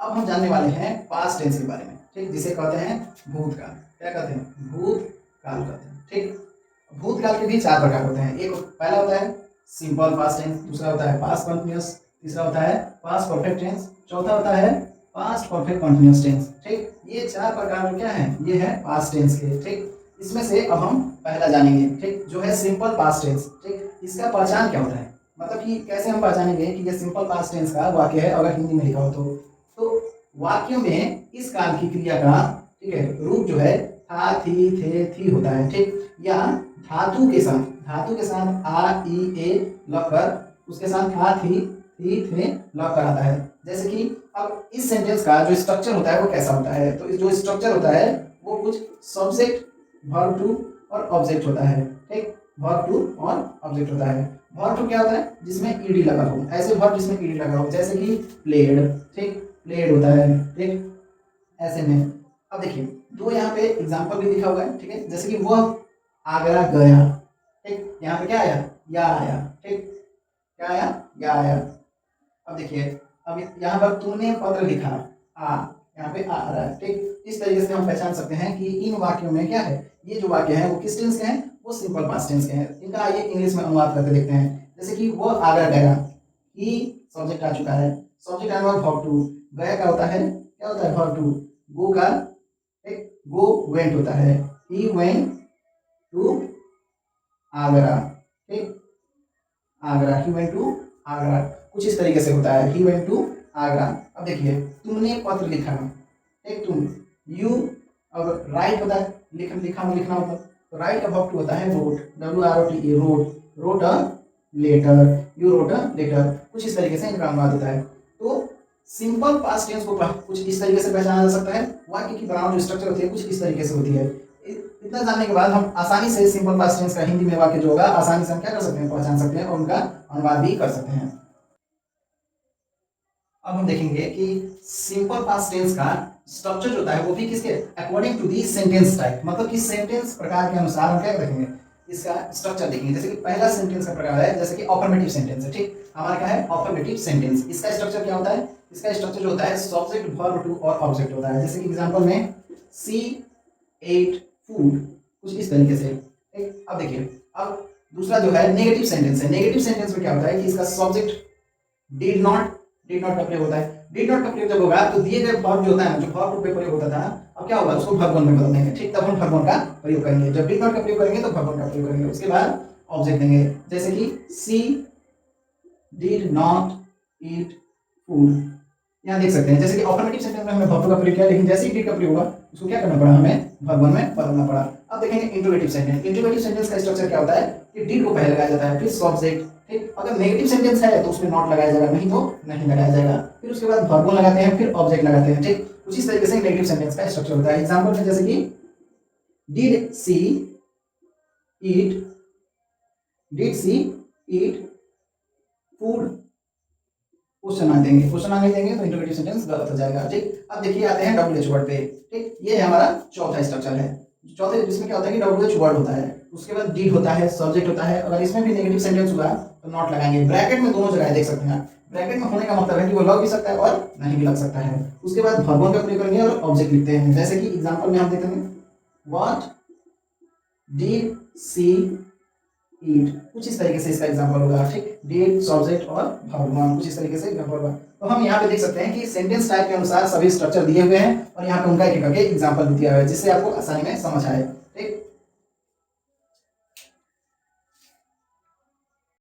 अब हम जानने वाले हैं पास्ट टेंस के बारे में, ठीक, जिसे कहते हैं भूतकाल। क्या कहते हैं? भूतकाल कहते हैं, ठीक। भूतकाल के भी 4 प्रकार होते हैं। एक पहला होता है सिंपल पास्ट टेंस, दूसरा होता है पास्ट कंटिन्यूअस, तीसरा होता है पास्ट परफेक्ट टेंस, चौथा होता है पास्ट परफेक्ट कंटिन्यूअस टेंस, ठीक। ये 4 प्रकार क्या है? ये है पास्ट टेंस के, ठीक। इसमें से अब हम पहला जानेंगे, ठीक, जो है सिंपल पास्ट टेंस, ठीक। इसका पहचान क्या होता है, मतलब कि कैसे हम पहचानेंगे कि ये सिंपल पास्ट टेंस का वाक्य है अगर हिंदी में लिखा हो तो वाक्यों में इस काल की क्रिया का, ठीक है, रूप जो है था, थी, थे, थी होता है, ठीक। या धातु के साथ आ, ई, ए लगकर उसके साथ था, थी, थे लगकर आता है। जैसे कि अब इस सेंटेंस का जो स्ट्रक्चर होता है वो कैसा होता है? तो जो स्ट्रक्चर होता है वो कुछ सब्जेक्ट, वर्ब टू और ऑब्जेक्ट होता है, ठीक। वर्ब टू और ऑब्जेक्ट होता है। वर्ब टू क्या होता है? जिसमें ईडी लगा हो, ऐसे वर्ब जिसमें ईडी लगा हो, जैसे कि प्लेड, ठीक, प्लेड होता है, ठीक, ऐसे में। अब देखिए 2 यहाँ पे एग्जाम्पल भी दिखा हुआ है, ठीक है। जैसे कि वह आगरा गया, ठीक, यहाँ पे क्या आया? या आया, ठीक, क्या आया? या आया। अब देखिए अब यहाँ पर तूने पत्र लिखा, आ, यहाँ पे आ रहा है, ठीक। इस तरीके से हम पहचान सकते हैं कि इन वाक्यों में क्या है, ये जो वाक्य है वो किस टेंस के हैं? वो सिंपल पास्ट टेंस के हैं। इनका आइए इंग्लिश में अनुवाद करके देखते हैं। जैसे कि वो आगरा गया, ही सब्जेक्ट आ चुका है, सब्जेक्ट आया वर्ब टू, गया का होता है, क्या होता है? Verb to. गो का एक गो वेंट होता है, ही वेंट टू आगरा, ठीक, Agra, he went to Agra, कुछ इस तरीके से होता है, ही वेंट टू आगरा। अब देखिए तुमने पत्र लिखा, एक तुम, यू, अब राइट होता है लिखना होता है, तो राइट का वर्ब टू होता है wrote, WROT, wrote a letter, you wrote a letter, कुछ इस तरीके से इनका अनुवाद होता है। तो सिंपल पास्ट टेंस को कुछ इस तरीके से पहचाना जा सकता है। वाक्य की बनावट जो स्ट्रक्चर होती है कुछ इस तरीके से होती है। इतना जानने के बाद हम आसानी से सिंपल पास्ट टेंस का हिंदी में वाक्य जो होगा आसानी से हम क्या कर सकते हैं? पहचान सकते हैं और उनका अनुवाद भी कर सकते हैं। अब हम देखेंगे कि सिंपल पास्ट टेंस का स्ट्रक्चर जो होता है वो भी किसके according to the sentence type, मतलब कि सेंटेंस प्रकार के अनुसार हम क्या देखेंगे? इसका स्ट्रक्चर देखेंगे। जैसे कि पहला सेंटेंस का प्रकार है जैसे कि अफर्मेटिव सेंटेंस है, ठीक, हमारा क्या है? Affirmative sentence. इसका स्ट्रक्चर क्या होता है? इसका स्ट्रक्चर जो होता है सब्जेक्ट, वर्ब टू और ऑब्जेक्ट होता है। जैसे कि एग्जांपल में सी एट फूड, कुछ इस तरीके से, ठीक। अब देखिए अब दूसरा जो है नेगेटिव सेंटेंस है। नेगेटिव सेंटेंस में क्या होता है कि इसका सब्जेक्ट डिड नॉट का प्रयोग होता है। डिड नॉट का प्रयोग जब होगा तो दिए गए वर्ब जो होता है, जो वर्ब टू पे प्रयोग होता था, अब क्या होगा? उसको वर्ब वन में बदल देंगे, ठीक, तब हम वर्ब वन का प्रयोग करेंगे। जब डिड नॉट का प्रयोग करेंगे तो वर्ब वन का प्रयोग करेंगे, उसके बाद ऑब्जेक्ट देंगे। जैसे कि सी डिड नॉट ईट फूड, यहाँ देख सकते हैं। जैसे कि अफर्मेटिव सेंटेंस में हमने वर्ब टू का प्रयोग किया, लेकिन जैसे ही डिड का प्रयोग हुआ उसको क्या करना पड़ा? हमें वर्ब वन में बदलना पड़ा। अब देखेंगे इंट्रोगेटिव सेंटेंस। इंट्रोगेटिव सेंटेंस का स्ट्रक्चर क्या होता है कि डिड को पहले लगाया जाता है, फिर सब्जेक्ट, ठीक। अगर नेगेटिव सेंटेंस है तो उसमें नॉट लगाया जाएगा, नहीं तो नहीं लगाया जाएगा, फिर उसके बाद वर्ब वन लगाते हैं, फिर ऑब्जेक्ट लगाते हैं, ठीक। कुछ इस तरीके से नेगेटिव सेंटेंस का स्ट्रक्चर होता है। एग्जांपल में जैसे कि did she eat food, question mark देंगे, क्वेश्चन मार्क नहीं देंगे तो इंट्रोगेटिव सेंटेंस गलत हो जाएगा, ठीक। अब देखिए आते हैं WH वर्ड पे, ठीक। ये हमारा चौथा स्ट्रक्चर है। चौथे जिसमें क्या होता है कि WH वर्ड होता है, उसके बाद डिड होता है, सब्जेक्ट होता है। अगर इसमें भी नेगेटिव सेंटेंस हुआ तो नॉट लगाएंगे। ब्रैकेट में दोनों जगह देख सकते हैं आप। ब्रैकेट में होने का मतलब है कि वो लग भी सकता है और नहीं भी लग सकता है। उसके बाद वर्ब वन का प्रयोग करेंगे और ऑब्जेक्ट लिखते हैं। जैसे कि एग्जांपल में हम देखते हैं व्हाट डिड सी ईट, कुछ इस तरीके से इसका एग्जांपल होगा, ठीक। डिड, सब्जेक्ट और वर्ब वन, कुछ इस तरीके से एग्जांपल होगा। तो हम यहाँ पे देख सकते हैं कि सेंटेंस टाइप के अनुसार सभी स्ट्रक्चर दिए हुए हैं और यहाँ पे उनका एक एक करके एग्जांपल भी दिया हुआ है जिससे आपको आसानी में समझ आए, ठीक।